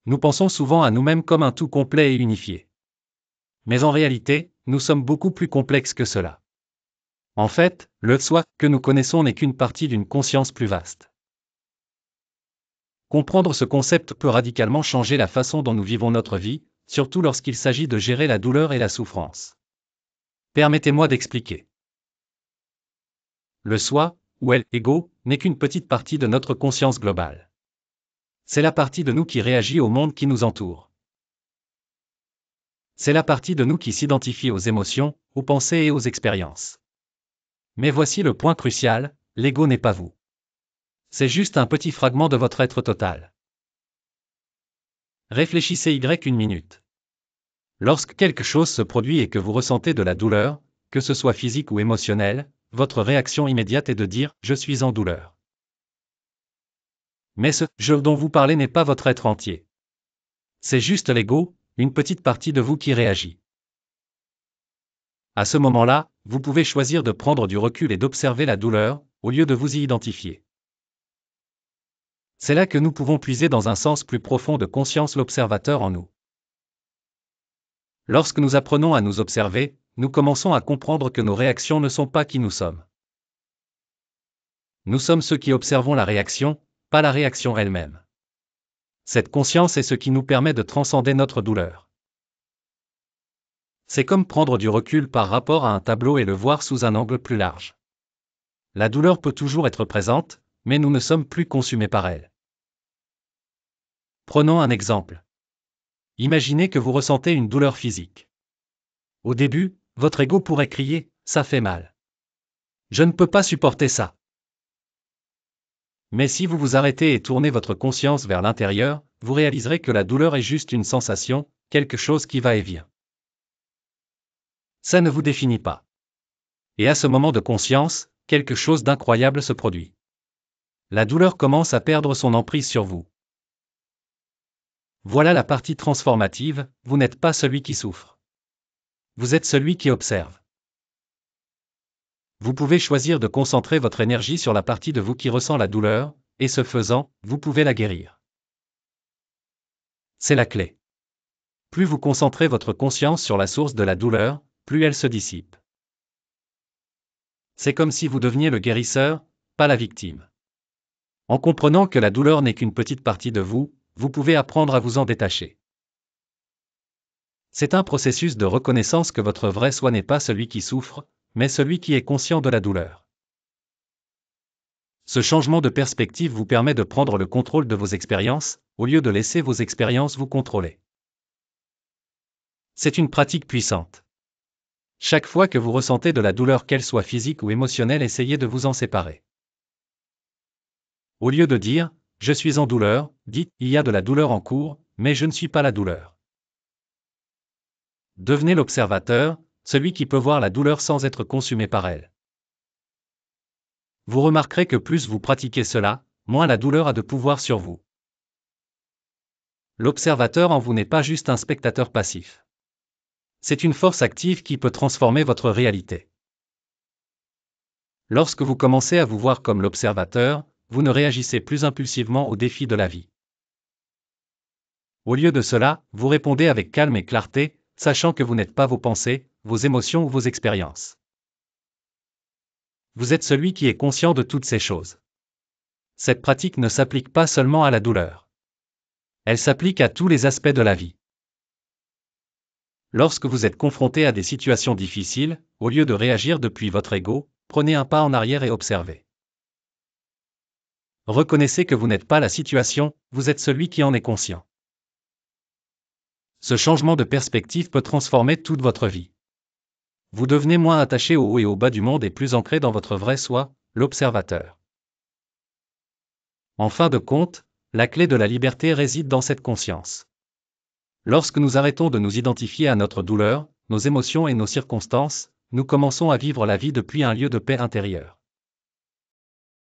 Nous pensons souvent à nous-mêmes comme un tout complet et unifié. Mais en réalité, nous sommes beaucoup plus complexes que cela. En fait, le soi que nous connaissons n'est qu'une partie d'une conscience plus vaste. Comprendre ce concept peut radicalement changer la façon dont nous vivons notre vie, surtout lorsqu'il s'agit de gérer la douleur et la souffrance. Permettez-moi d'expliquer. Le soi, ou l'ego, n'est qu'une petite partie de notre conscience globale. C'est la partie de nous qui réagit au monde qui nous entoure. C'est la partie de nous qui s'identifie aux émotions, aux pensées et aux expériences. Mais voici le point crucial, l'ego n'est pas vous. C'est juste un petit fragment de votre être total. Réfléchissez une minute. Lorsque quelque chose se produit et que vous ressentez de la douleur, que ce soit physique ou émotionnelle, votre réaction immédiate est de dire « je suis en douleur ». Mais ce « je » dont vous parlez n'est pas votre être entier. C'est juste l'ego, une petite partie de vous qui réagit. À ce moment-là, vous pouvez choisir de prendre du recul et d'observer la douleur, au lieu de vous y identifier. C'est là que nous pouvons puiser dans un sens plus profond de conscience l'observateur en nous. Lorsque nous apprenons à nous observer, nous commençons à comprendre que nos réactions ne sont pas qui nous sommes. Nous sommes ceux qui observons la réaction, pas la réaction elle-même. Cette conscience est ce qui nous permet de transcender notre douleur. C'est comme prendre du recul par rapport à un tableau et le voir sous un angle plus large. La douleur peut toujours être présente, mais nous ne sommes plus consumés par elle. Prenons un exemple. Imaginez que vous ressentez une douleur physique. Au début, votre ego pourrait crier « ça fait mal. Je ne peux pas supporter ça ». Mais si vous vous arrêtez et tournez votre conscience vers l'intérieur, vous réaliserez que la douleur est juste une sensation, quelque chose qui va et vient. Ça ne vous définit pas. Et à ce moment de conscience, quelque chose d'incroyable se produit. La douleur commence à perdre son emprise sur vous. Voilà la partie transformative, vous n'êtes pas celui qui souffre. Vous êtes celui qui observe. Vous pouvez choisir de concentrer votre énergie sur la partie de vous qui ressent la douleur, et ce faisant, vous pouvez la guérir. C'est la clé. Plus vous concentrez votre conscience sur la source de la douleur, plus elle se dissipe. C'est comme si vous deveniez le guérisseur, pas la victime. En comprenant que la douleur n'est qu'une petite partie de vous, vous pouvez apprendre à vous en détacher. C'est un processus de reconnaissance que votre vrai soi n'est pas celui qui souffre, mais celui qui est conscient de la douleur. Ce changement de perspective vous permet de prendre le contrôle de vos expériences, au lieu de laisser vos expériences vous contrôler. C'est une pratique puissante. Chaque fois que vous ressentez de la douleur, qu'elle soit physique ou émotionnelle, essayez de vous en séparer. Au lieu de dire « je suis en douleur », dites « il y a de la douleur en cours, mais je ne suis pas la douleur ». Devenez l'observateur, celui qui peut voir la douleur sans être consumé par elle. Vous remarquerez que plus vous pratiquez cela, moins la douleur a de pouvoir sur vous. L'observateur en vous n'est pas juste un spectateur passif. C'est une force active qui peut transformer votre réalité. Lorsque vous commencez à vous voir comme l'observateur, vous ne réagissez plus impulsivement aux défis de la vie. Au lieu de cela, vous répondez avec calme et clarté, sachant que vous n'êtes pas vos pensées, vos émotions ou vos expériences. Vous êtes celui qui est conscient de toutes ces choses. Cette pratique ne s'applique pas seulement à la douleur. Elle s'applique à tous les aspects de la vie. Lorsque vous êtes confronté à des situations difficiles, au lieu de réagir depuis votre ego, prenez un pas en arrière et observez. Reconnaissez que vous n'êtes pas la situation, vous êtes celui qui en est conscient. Ce changement de perspective peut transformer toute votre vie. Vous devenez moins attaché au haut et au bas du monde et plus ancré dans votre vrai soi, l'observateur. En fin de compte, la clé de la liberté réside dans cette conscience. Lorsque nous arrêtons de nous identifier à notre douleur, nos émotions et nos circonstances, nous commençons à vivre la vie depuis un lieu de paix intérieure.